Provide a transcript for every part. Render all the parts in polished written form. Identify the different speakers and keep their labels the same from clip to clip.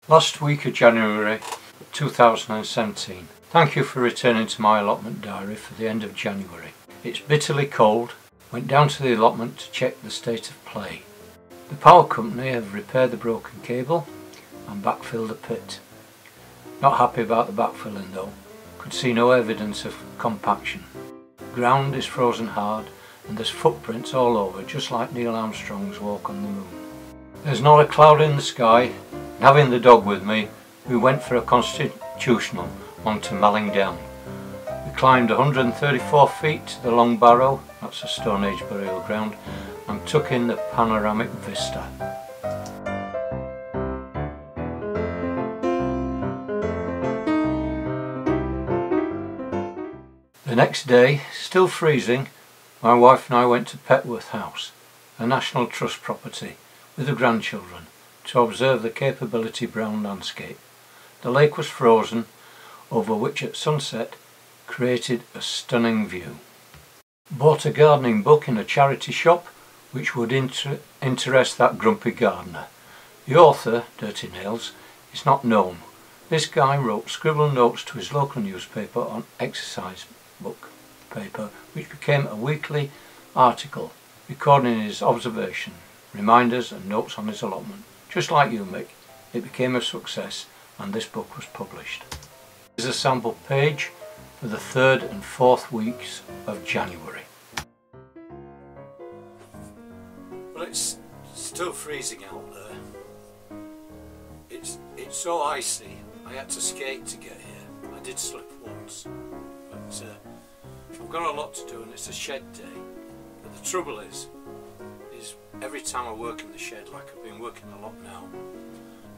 Speaker 1: Last week of January 2017. Thank you for returning to my allotment diary for the end of January. It's bitterly cold. Went down to the allotment to check the state of play. The power company have repaired the broken cable and backfilled the pit. Not happy about the backfilling though. Could see no evidence of compaction. Ground is frozen hard and there's footprints all over, just like Neil Armstrong's walk on the moon. There's not a cloud in the sky, and having the dog with me, we went for a constitutional onto Malling Down. We climbed 134 feet to the Long Barrow, that's a Stone Age burial ground, and took in the panoramic vista. The next day, still freezing, my wife and I went to Petworth House, a National Trust property, with the grandchildren, to observe the Capability Brown landscape. The lake was frozen, over which at sunset created a stunning view. Bought a gardening book in a charity shop which would interest that grumpy gardener. The author, Dirty Nails, is not known. This guy wrote scribbled notes to his local newspaper on exercise book paper, which became a weekly article recording his observation, reminders and notes on his allotment. Just like you, Mick, it became a success and this book was published. Here's a sample page for the 3rd and 4th weeks of January. Well, it's still freezing out there. It's so icy, I had to skate to get here. I did slip once, but I've got a lot to do and it's a shed day. But the trouble is every time I work in the shed, like I've been working a lot now,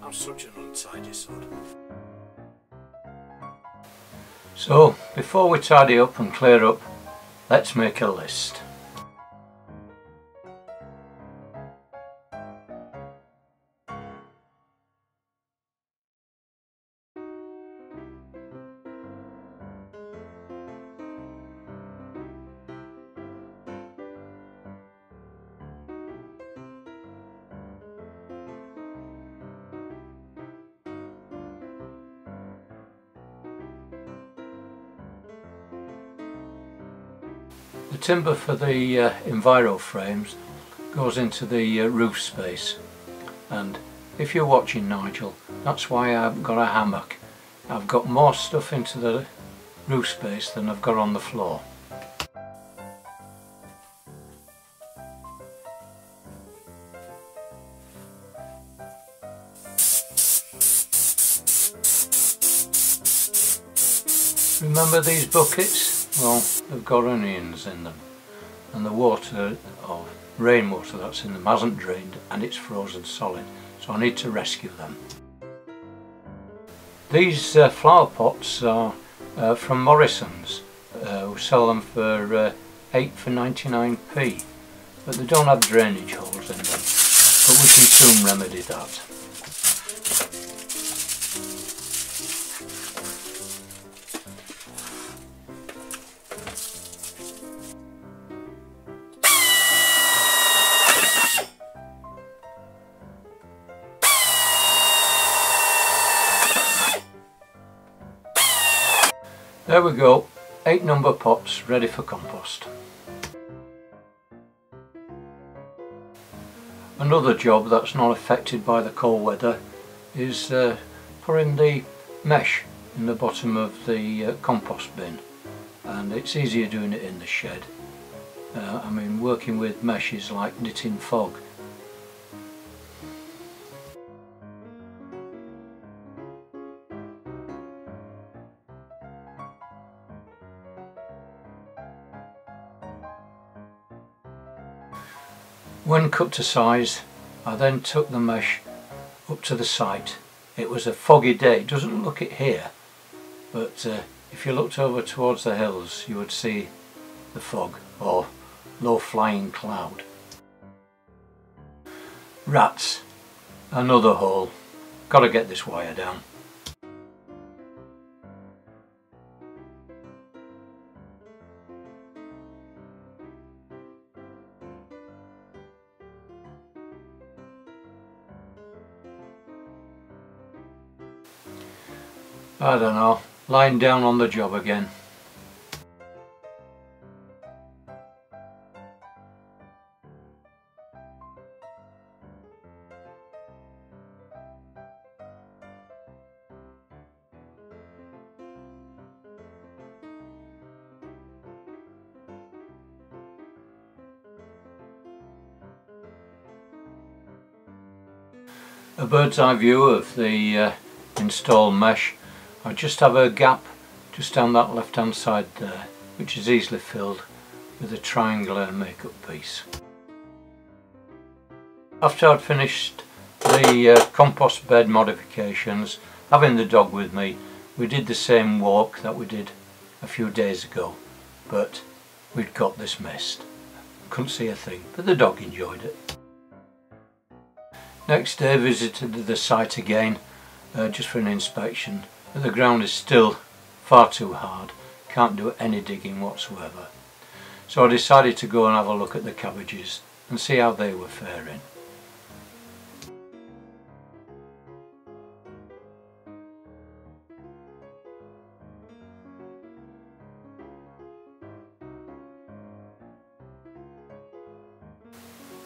Speaker 1: I'm such an untidy sod. So, before we tidy up and clear up, let's make a list. The timber for the Enviro frames goes into the roof space, and if you're watching, Nigel, that's why I've got a hammock. I've got more stuff into the roof space than I've got on the floor. Remember these buckets? Well, they've got onions in them, and the water, or rainwater that's in them, hasn't drained and it's frozen solid, so I need to rescue them. These flower pots are from Morrison's, who sell them for 8 for 99p, but they don't have drainage holes in them, but we can soon remedy that. There we go, 8 number pots ready for compost. Another job that's not affected by the cold weather is putting the mesh in the bottom of the compost bin, and it's easier doing it in the shed. I mean, working with mesh is like knitting fog. When cut to size, I then took the mesh up to the site. It was a foggy day. It doesn't look it here, but if you looked over towards the hills you would see the fog, or low flying cloud. Rats, another hole. Gotta get this wire down. I don't know, lying down on the job again. A bird's eye view of the installed mesh. I just have a gap just down that left hand side there, which is easily filled with a triangular makeup piece. After I'd finished the compost bed modifications, having the dog with me, we did the same walk that we did a few days ago, but we'd got this mist. Couldn't see a thing, but the dog enjoyed it. Next day visited the site again, just for an inspection, but the ground is still far too hard, can't do any digging whatsoever. So I decided to go and have a look at the cabbages and see how they were faring.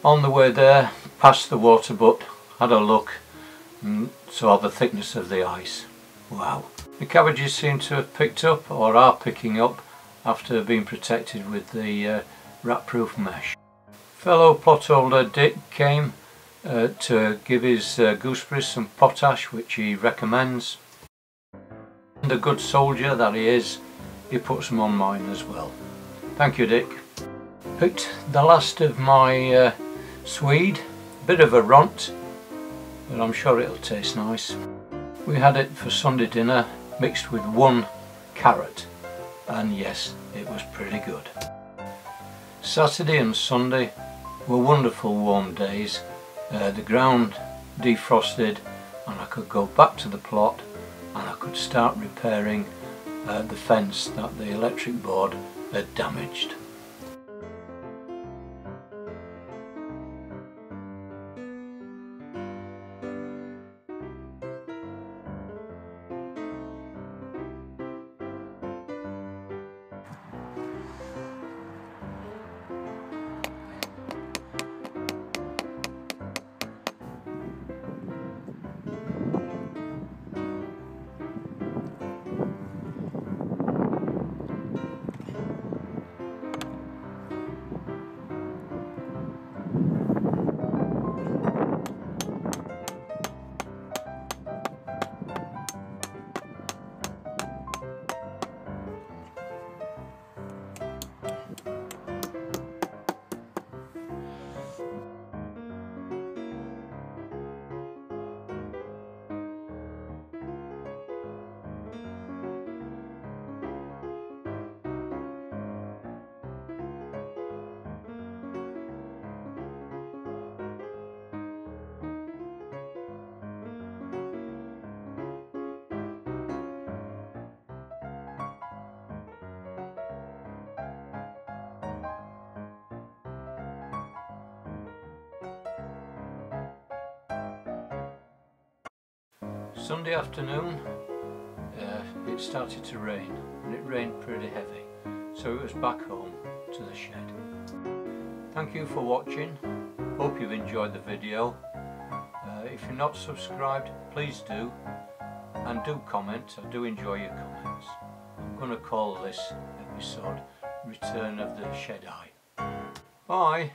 Speaker 1: On the way there, past the water butt, had a look and saw the thickness of the ice. Wow. The cabbages seem to have picked up, or are picking up, after being protected with the rat-proof mesh. Fellow plot holder Dick came to give his gooseberries some potash, which he recommends. And the good soldier that he is, he put some on mine as well. Thank you, Dick. Picked the last of my swede, bit of a runt, but I'm sure it'll taste nice. We had it for Sunday dinner mixed with 1 carrot, and yes, it was pretty good. Saturday and Sunday were wonderful warm days. The ground defrosted and I could go back to the plot and I could start repairing the fence that the electric board had damaged. Sunday afternoon it started to rain, and it rained pretty heavy, so it was back home to the shed. Thank you for watching, hope you've enjoyed the video. If you're not subscribed, please do, and do comment. I do enjoy your comments. I'm going to call this episode Return of the Shed Eye. Bye!